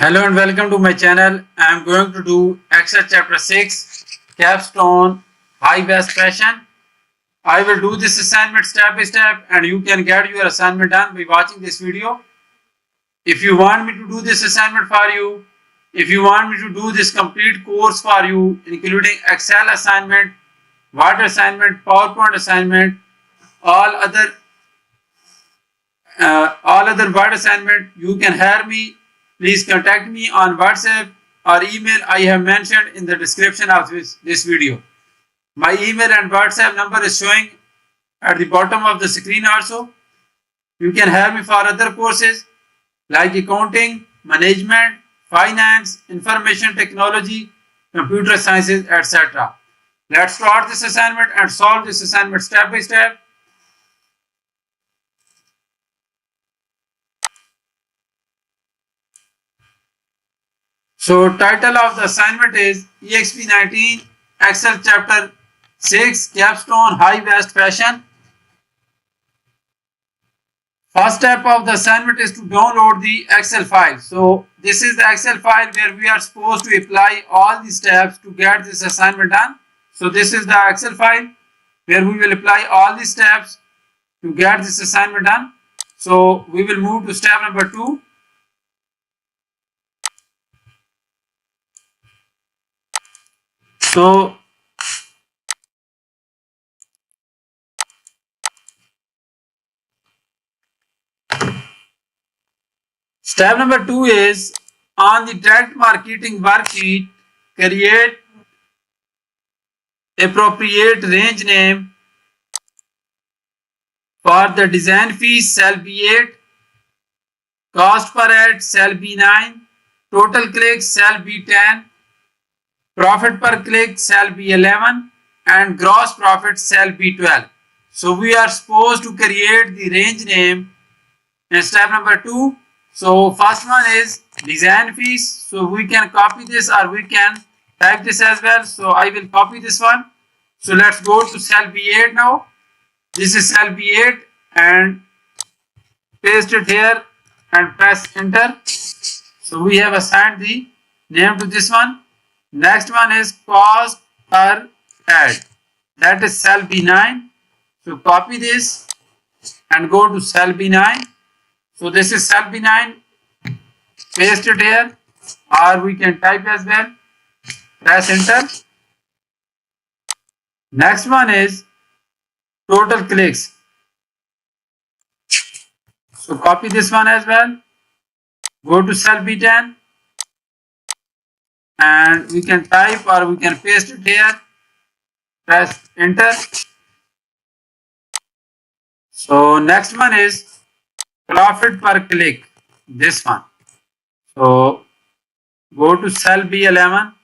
Hello and welcome to my channel. I am going to do Excel chapter 6 Capstone high best fashion. I will do this assignment step by step and you can get your assignment done by watching this video. If you want me to do this assignment for you, if you want me to do this complete course for you including Excel assignment, Word assignment, PowerPoint assignment, all other Word assignment, you can hire me. Please contact me on WhatsApp or email I have mentioned in the description of this video. My email and WhatsApp number is showing at the bottom of the screen also. You can hire me for other courses like accounting, management, finance, information technology, computer sciences, etc. Let's start this assignment and solve this assignment step by step. So title of the assignment is Exp19 Excel chapter 6 Capstone high best fashion. First step of the assignment is to download the Excel file. So this is the Excel file where we are supposed to apply all the steps to get this assignment done. So this is the Excel file where we will apply all the steps to get this assignment done. So we will move to step number 2. So step number 2 is on the direct marketing worksheet, create appropriate range name for the design fee shall be 8, cost per ad shall be 9, total clicks shall be 10, profit per click shall be 11 and gross profit shall be 12. So we are supposed to create the range name in step number 2. So first one is design fees. So we can copy this or we can type this as well. So I will copy this one. So let's go to cell B8 now. This is cell B8 and paste it here and press enter. So we have assigned the name to this one. Next one is cost per ad. That is cell B9. So copy this and go to cell B9. So this is cell B9. Paste it here or we can type as well. Press enter. Next one is total clicks. So copy this one as well. Go to cell B10. And we can type or we can paste it here. Press enter. So next one is profit per click. This one. So go to cell B11.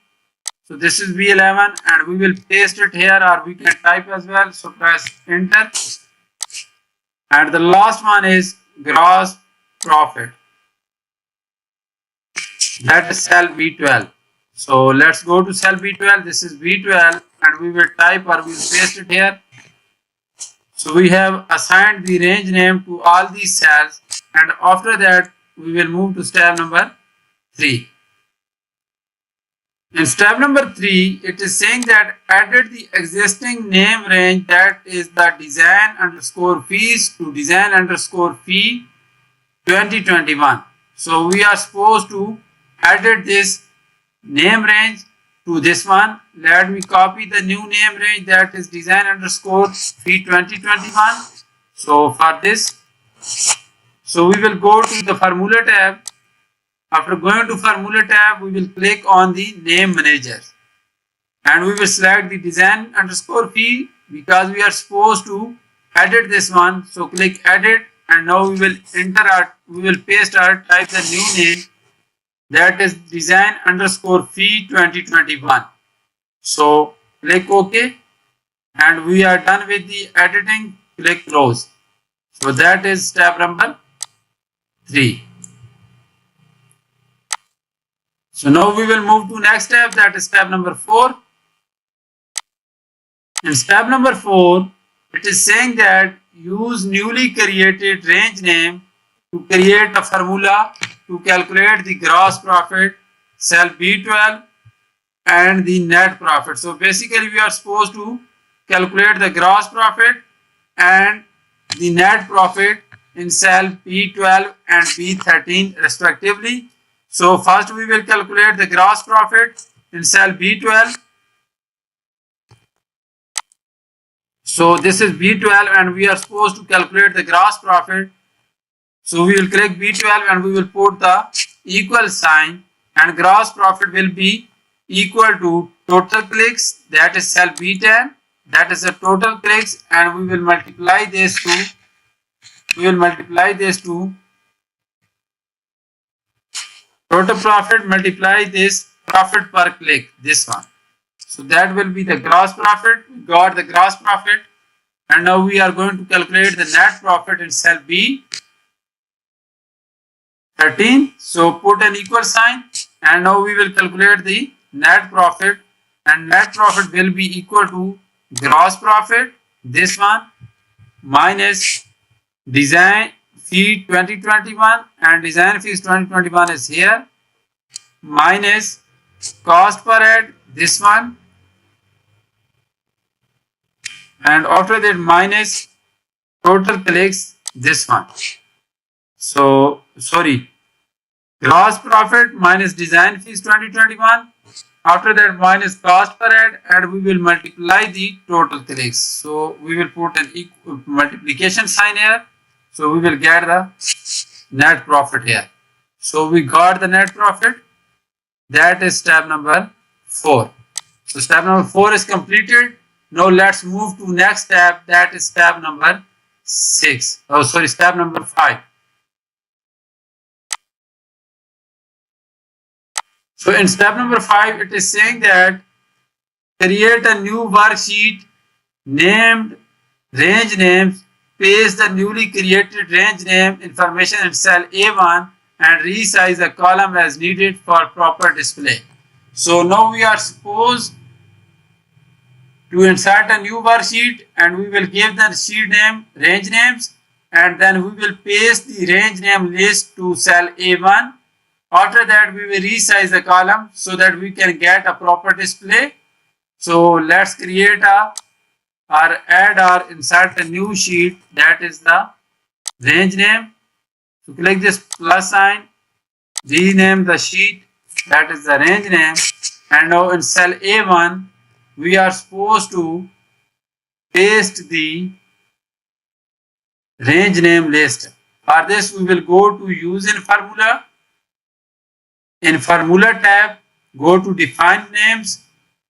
So this is B11 and we will paste it here or we can type as well. So press enter. And the last one is gross profit. That is cell B12. So let's go to cell B12. This is B12 and we will type or we will paste it here. So we have assigned the range name to all these cells and after that we will move to step number 3. In step number 3, it is saying that added the existing name range that is the design underscore fees to design underscore fee 2021. So we are supposed to added this name range to this one. Let me copy the new name range that is design underscore fee 2021. So for this, so we will go to the formula tab. After going to formula tab, we will click on the name manager and we will select the design underscore fee because we are supposed to edit this one. So click edit and now we will paste or type the new name that is design underscore fee 2021. So click OK and we are done with the editing. Click close. So that is step number 3. So now we will move to next step, that is step number 4. In step number 4, it is saying that use newly created range name to create a formula to calculate the gross profit, cell B12, and the net profit. So basically we are supposed to calculate the gross profit and the net profit in cell B12 and B13 respectively. So first we will calculate the gross profit in cell B12. So this is B12 and we are supposed to calculate the gross profit. So we will click B12 and we will put the equal sign, and gross profit will be equal to total clicks, that is cell B10, that is the total clicks, and we will multiply this to total profit multiply this profit per click, this one. So that will be the gross profit. We got the gross profit, and now we are going to calculate the net profit in cell B13. So put an equal sign, and now we will calculate the net profit, and net profit will be equal to gross profit, this one, minus design fee 2021, and design fees 2021 is here, minus cost per head, this one, and after that minus total clicks, this one. So sorry, gross profit minus design fees 2021, after that minus cost per head, and we will multiply the total clicks. So we will put an equal multiplication sign here, so we will get the net profit here. So we got the net profit. That is step number 4. So step number 4 is completed. Now let's move to next step, that is step number 6. Oh sorry, step number 5. So in step number 5, it is saying that create a new worksheet named range names, paste the newly created range name information in cell A1 and resize the column as needed for proper display. So now we are supposed to insert a new worksheet, and we will give the sheet name range names, and then we will paste the range name list to cell A1. After that we will resize the column so that we can get a proper display. So let's create or add or insert a new sheet, that is the range name. So click this plus sign, rename the sheet, that is the range name, and now in cell A1 we are supposed to paste the range name list. For this we will go to use in formula. In formula tab, go to define names,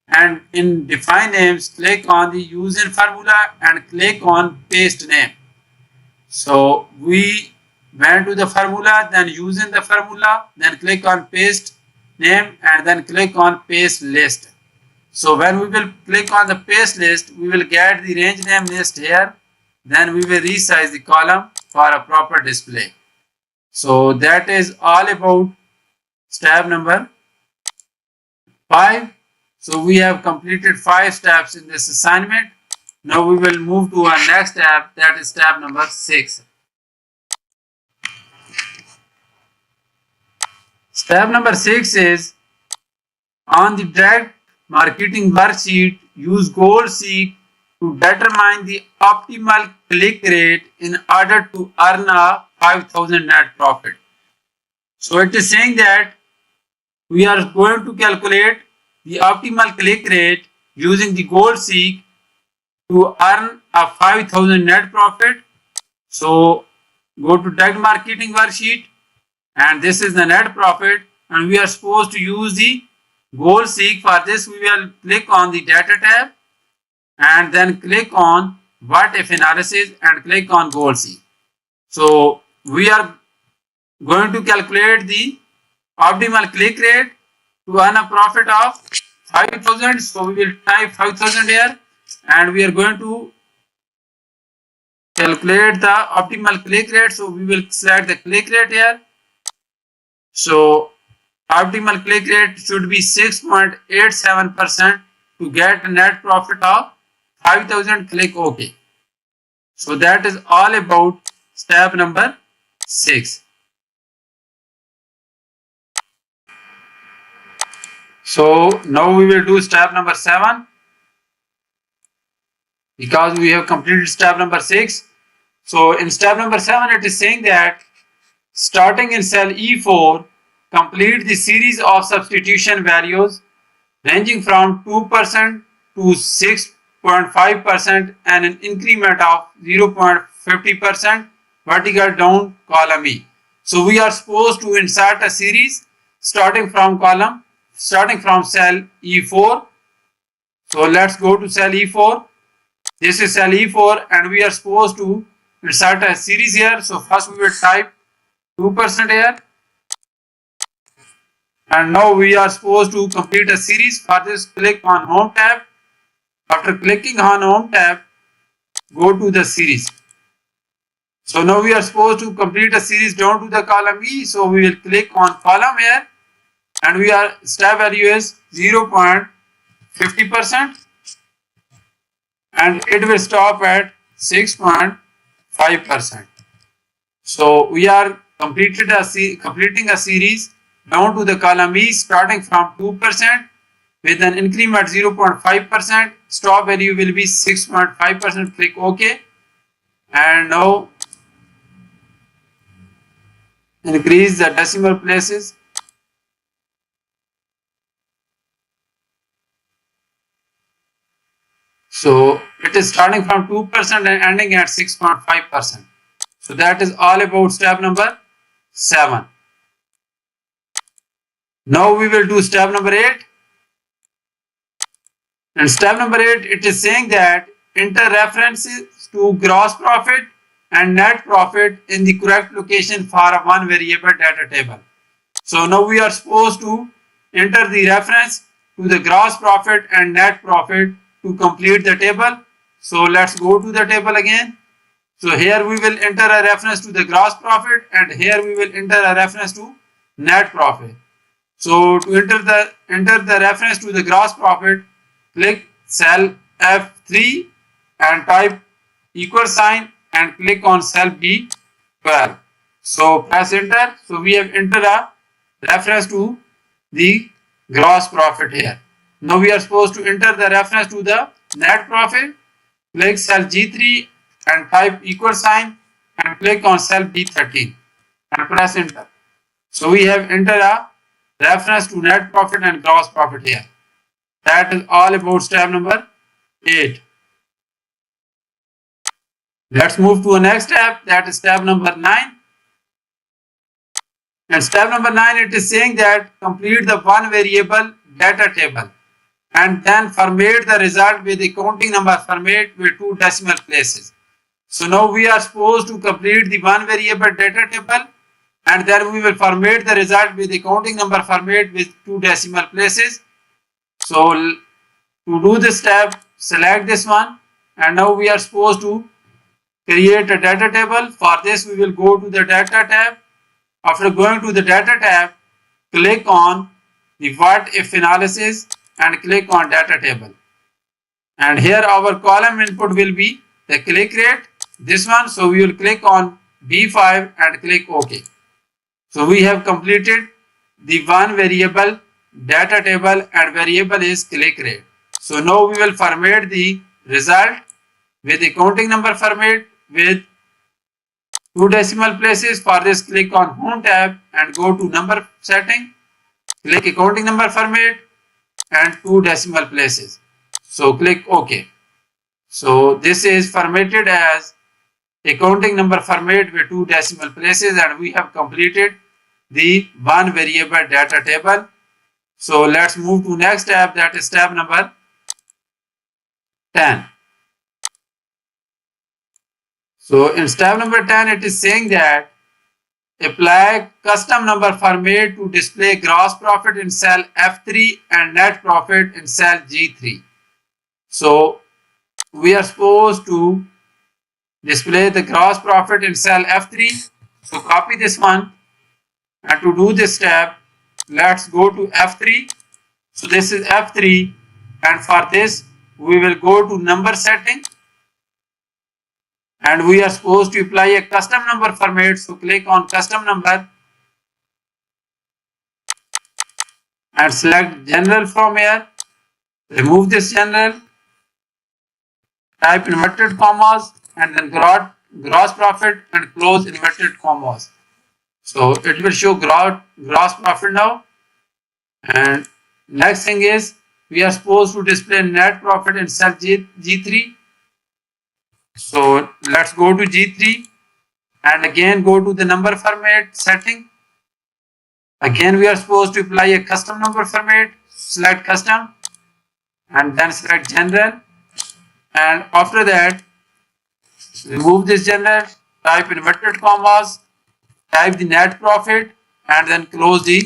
and in define names click on the use in formula and click on paste name. So we went to the formula, then use in the formula, then click on paste name, and then click on paste list. So when we will click on the paste list, we will get the range name list here. Then we will resize the column for a proper display. So that is all about step number 5. So we have completed 5 steps in this assignment. Now we will move to our next step, that is step number 6. Step number 6 is on the direct marketing worksheet, use goal seek to determine the optimal click rate in order to earn a 5,000 net profit. So it is saying that we are going to calculate the optimal click rate using the goal seek to earn a 5,000 net profit. So go to direct marketing worksheet, and this is the net profit, and we are supposed to use the goal seek. For this we will click on the data tab and then click on what if analysis and click on goal seek. So we are going to calculate the optimal click rate to earn a profit of 5,000. So we will type 5,000 here, and we are going to calculate the optimal click rate. So we will select the click rate here. So optimal click rate should be 6.87% to get a net profit of 5,000. Click OK. So that is all about step number 6. So now we will do step number 7 because we have completed step number 6. So in step number 7 it is saying that starting in cell E4, complete the series of substitution values ranging from 2% to 6.5% and an increment of 0.50% vertical down column E. So we are supposed to insert a series starting from cell E4. So let's go to cell E4. This is cell E4 and we are supposed to insert a series here. So first we will type 2% here. And now we are supposed to complete a series. For this, click on Home tab. After clicking on Home tab, go to the series. So now we are supposed to complete a series down to the column E. So we will click on column here and step value is 0.50% and it will stop at 6.5%. So we are completing a series down to the column E starting from 2% with an increment 0.5%. Stop value will be 6.5%. Click OK. And now increase the decimal places. So it is starting from 2% and ending at 6.5%. So that is all about step number 7. Now we will do step number 8. And step number 8, it is saying that enter references to gross profit and net profit in the correct location for a one variable data table. So now we are supposed to enter the reference to the gross profit and net profit to complete the table. So let's go to the table again. So here we will enter a reference to the gross profit and here we will enter a reference to net profit. So to enter the reference to the gross profit, click cell F3 and type $sign and click on cell B12. So press enter. So we have entered a reference to the gross profit here. Now we are supposed to enter the reference to the net profit. Click cell G3 and type $sign and click on cell B13 and press enter. So we have entered a reference to net profit and gross profit here. That is all about step number 8. Let's move to the next step, that is step number 9. And step number 9, it is saying that complete the one variable data table and then format the result with the counting number format with 2 decimal places. So now we are supposed to complete the one variable data table and then we will format the result with the counting number format with 2 decimal places. So to do this step, select this one and now we are supposed to create a data table. For this we will go to the data tab. After going to the data tab, click on the what if analysis and click on data table. And here our column input will be the click rate, this one. So we will click on B5 and click OK. So we have completed the one variable data table and variable is click rate. So now we will format the result with the counting number format with 2 decimal places. For this, click on Home tab and go to number setting. Click accounting number format and 2 decimal places. So click OK. So this is formatted as accounting number format with 2 decimal places and we have completed the one variable data table. So let's move to next step, that is step number 10. So in step number 10, it is saying that apply custom number format to display gross profit in cell F3 and net profit in cell G3. So we are supposed to display the gross profit in cell F3. So copy this one and to do this step, let's go to F3. So this is F3 and for this we will go to number setting and we are supposed to apply a custom number format. So click on custom number and select general from here. Remove this general, type inverted commas and then gross profit and close inverted commas. So it will show gross profit now. And next thing is we are supposed to display net profit in cell G3. So let's go to G3 and again go to the number format setting. Again we are supposed to apply a custom number format. Select custom and then select general, and after that remove this general, type inverted commas, type the net profit and then close the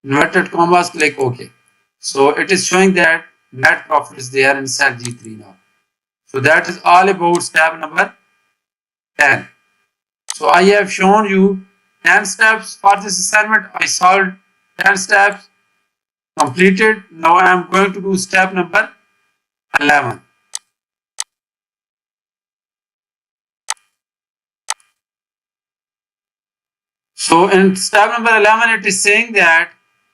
inverted commas, click OK. So it is showing that net profit is there in cell G3 now. So that is all about step number 10. So I have shown you 10 steps for this assignment. I solved 10 steps, completed. Now I am going to do step number 11. So in step number 11, it is saying that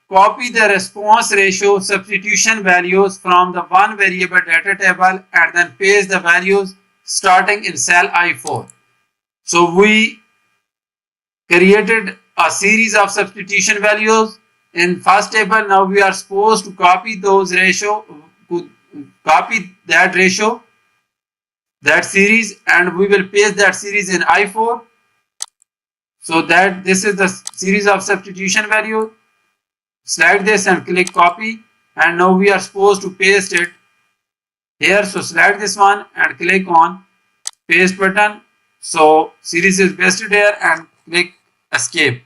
copy the response ratio substitution values from the one variable data table and then paste the values starting in cell I4. So we created a series of substitution values in first table. Now we are supposed to copy those ratio, copy that ratio, that series, and we will paste that series in I4. So that this is the series of substitution value. Select this and click copy, and now we are supposed to paste it here. So select this one and click on paste button. So series is pasted here and click escape.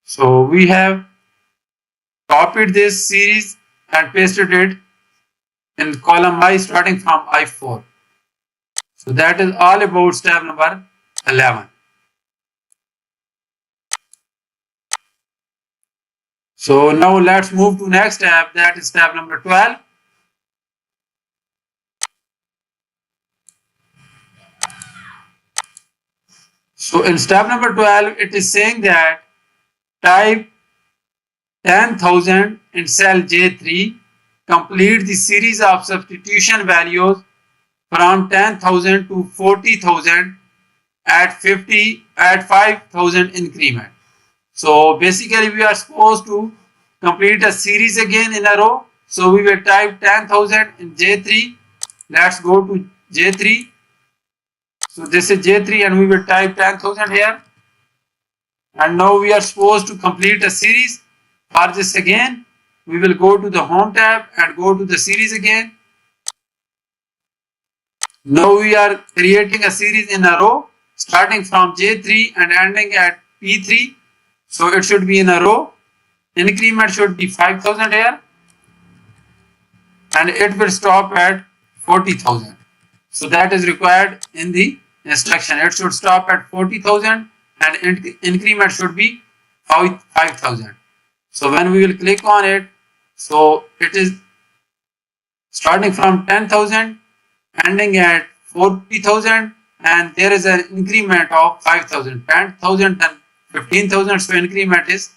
So we have copied this series and pasted it in column I starting from I4. So that is all about step number 11. So now let's move to next step, that is step number 12. So in step number 12, it is saying that type 10,000 in cell J3, complete the series of substitution values from 10,000 to 40,000 at 5,000 increment. So basically we are supposed to complete a series again in a row. So we will type 10,000 in J3. Let's go to J3. So this is J3 and we will type 10,000 here. And now we are supposed to complete a series. For this again, we will go to the home tab and go to the series again. Now we are creating a series in a row starting from J3 and ending at P3. So it should be in a row. Increment should be 5,000 here. And it will stop at 40,000. So that is required in the instruction. It should stop at 40,000 and increment should be 5,000. So when we will click on it, so it is starting from 10,000, ending at 40,000, and there is an increment of 5,000, 10,000 and 15,000. So increment is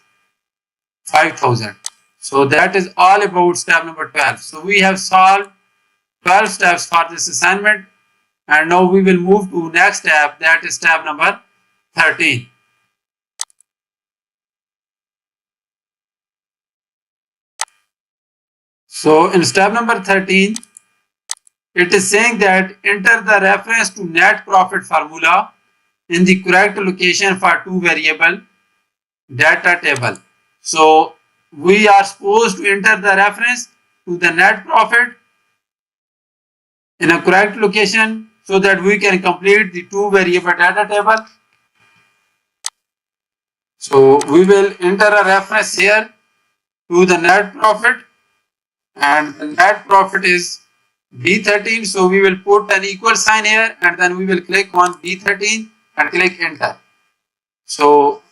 5,000. So that is all about step number 12. So we have solved 12 steps for this assignment, and now we will move to next step, that is step number 13. So in step number 13, it is saying that enter the reference to net profit formula in the correct location for two variable data table. So we are supposed to enter the reference to the net profit in a correct location so that we can complete the two variable data table. So we will enter a reference here to the net profit, and the net profit is B13. So we will put an equal sign here and then we will click on B13 and click enter. So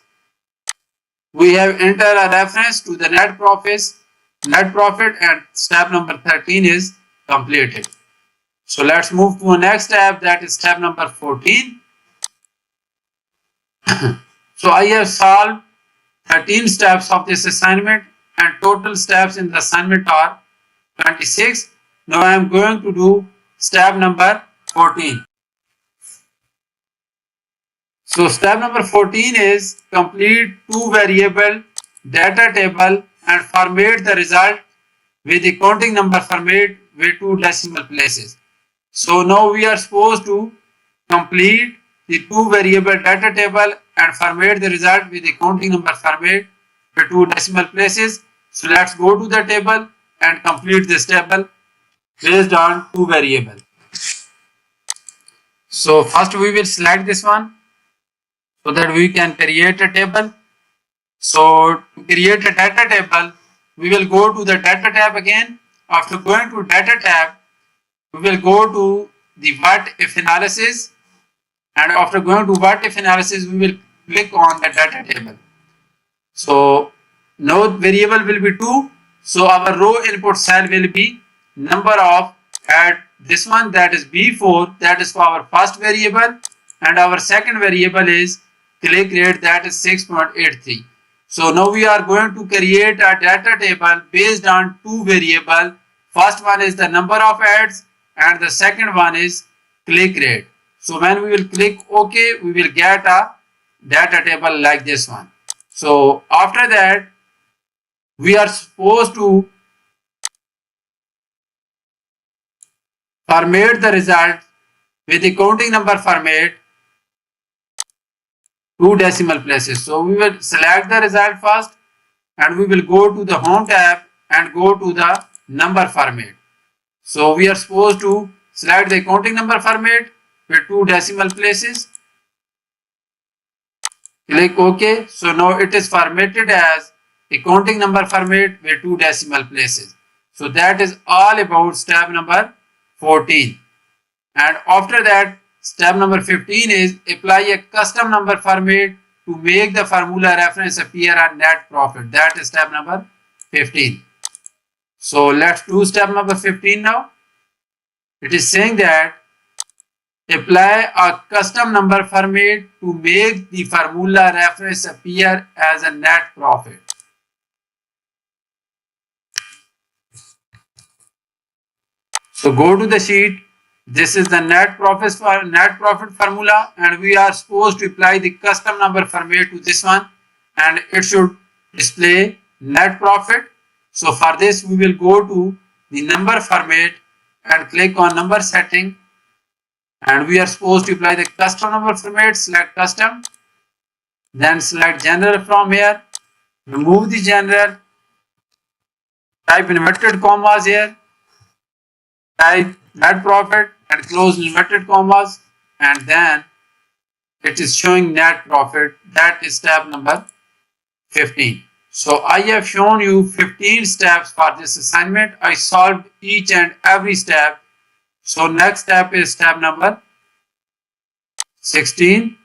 we have entered a reference to the net profit, and step number 13 is completed. So let's move to the next step, that is step number 14. So I have solved 13 steps of this assignment. and total steps in the assignment are 26. Now I am going to do step number 14. So step number 14 is complete two variable data table and format the result with the counting number format with two decimal places. So now we are supposed to complete the two variable data table and format the result with the counting number format with two decimal places. So let's go to the table and complete this table based on two variable. So first we will select this one so that we can create a table. So to create a data table, we will go to the data tab again. After going to data tab, we will go to the what if analysis, and after going to what if analysis, we will click on the data table. So now variable will be 2. So our row input cell will be number of at this one, that is B4, that is for our first variable, and our second variable is click rate, that is 6.83. So now we are going to create a data table based on two variables. First one is the number of ads and the second one is click rate. So when we will click OK, we will get a data table like this one. So after that, we are supposed to format the result with the counting number format two decimal places. So we will select the result first and we will go to the home tab and go to the number format. So we are supposed to select the counting number format with two decimal places. Click OK. So now it is formatted as a counting number format with two decimal places. So that is all about step number 14. And after that, step number 15 is apply a custom number format to make the formula reference appear on net profit. That is step number 15. So let's do step number 15 now. It is saying that apply a custom number format to make the formula reference appear as a net profit. So go to the sheet. This is the net profit formula, and we are supposed to apply the custom number format to this one, and it should display net profit. So for this, we will go to the number format and click on number setting, and we are supposed to apply the custom number format. Select custom, then select general from here, remove the general, type inverted commas here, type net profit and close inverted commas, and then it is showing net profit. That is step number 15. So I have shown you 15 steps for this assignment. I solved each and every step. So next step is step number 16.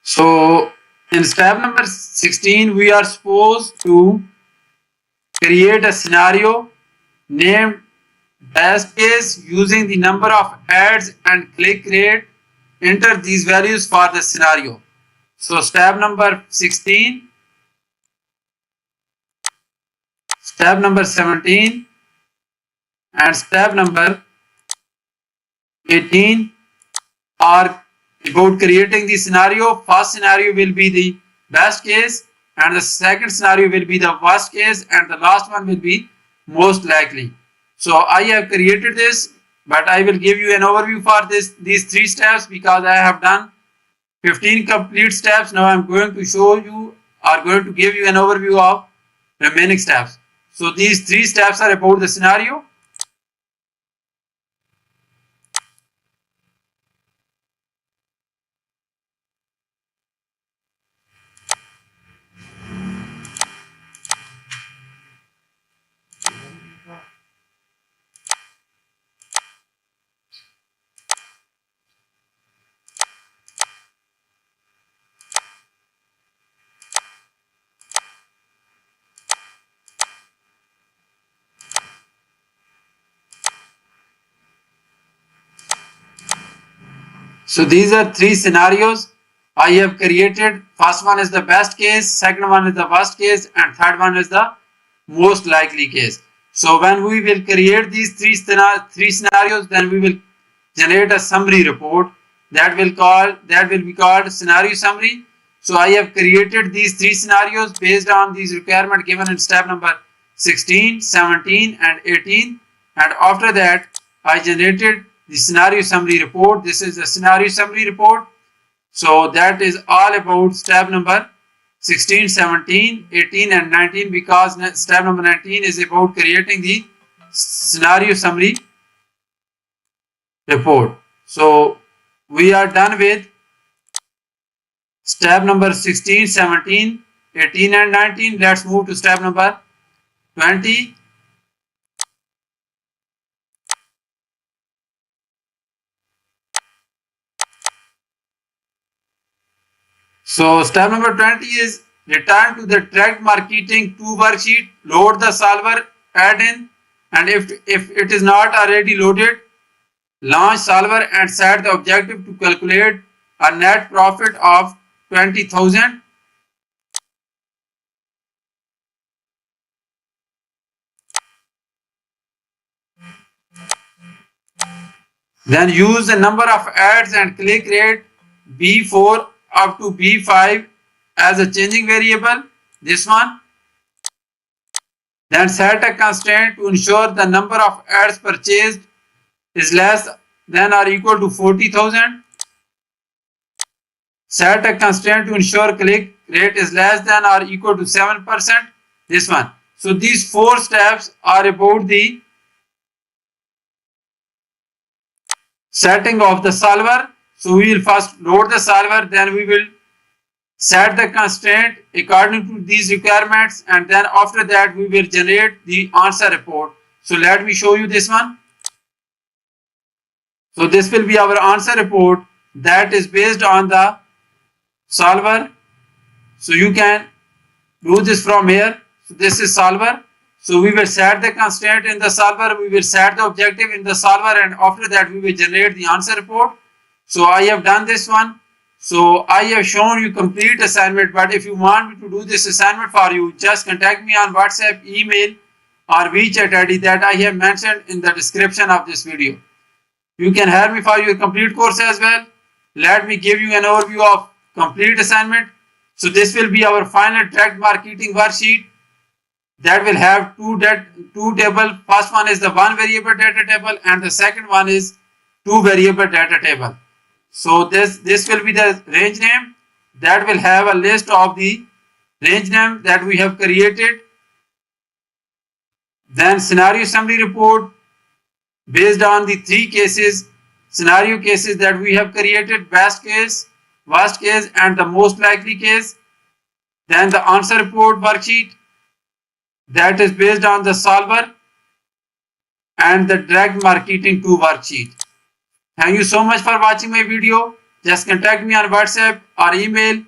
So in step number 16, we are supposed to create a scenario named best case using the number of ads and click rate. Enter these values for the scenario. So step number 16, step number 17, and step number 18 are about creating the scenario. First scenario will be the best case, and the second scenario will be the worst case, and the last one will be most likely. So I have created this, but I will give you an overview for these three steps because I have done 15 complete steps. Now I am going to show you or going to give you an overview of remaining steps. So these three steps are about the scenario. So these are three scenarios. I have created first one is the best case, second one is the worst case, and third one is the most likely case. So when we will create these three scenarios, then we will generate a summary report that will be called scenario summary. So I have created these three scenarios based on these requirements given in step number 16, 17 and 18, and after that I generated the scenario summary report. This is the scenario summary report. So that is all about step number 16, 17, 18 and 19, because step number 19 is about creating the scenario summary report. So we are done with step number 16, 17, 18 and 19. Let's move to step number 20. So step number 20 is return to the tracked marketing 2 worksheet, load the solver, add in, and if it is not already loaded, launch solver and set the objective to calculate a net profit of 20,000. Then use the number of ads and click rate B4 up to B5 as a changing variable. This one. Then set a constraint to ensure the number of ads purchased is less than or equal to 40,000. Set a constraint to ensure click rate is less than or equal to 7%. This one. So these 4 steps are about the setting of the solver. So we will first load the solver, then we will set the constraint according to these requirements, and then after that we will generate the answer report. So let me show you this one. So this will be our answer report that is based on the solver. So you can do this from here. So this is solver. So we will set the constraint in the solver, we will set the objective in the solver, and after that we will generate the answer report. So I have done this one. So I have shown you complete assignment, but if you want me to do this assignment for you, just contact me on WhatsApp, email or WeChat ID that I have mentioned in the description of this video. You can hire me for your complete course as well. Let me give you an overview of complete assignment. So this will be our final tracked marketing worksheet that will have two tables. First one is the one variable data table and the second one is 2 variable data table. So this will be the range name that will have a list of the range name that we have created. Then scenario summary report based on the 3 cases, scenario cases that we have created: best case, worst case and the most likely case. Then the answer report worksheet that is based on the solver and the tracked marketing 2 worksheet. Thank you so much for watching my video. Just contact me on WhatsApp or email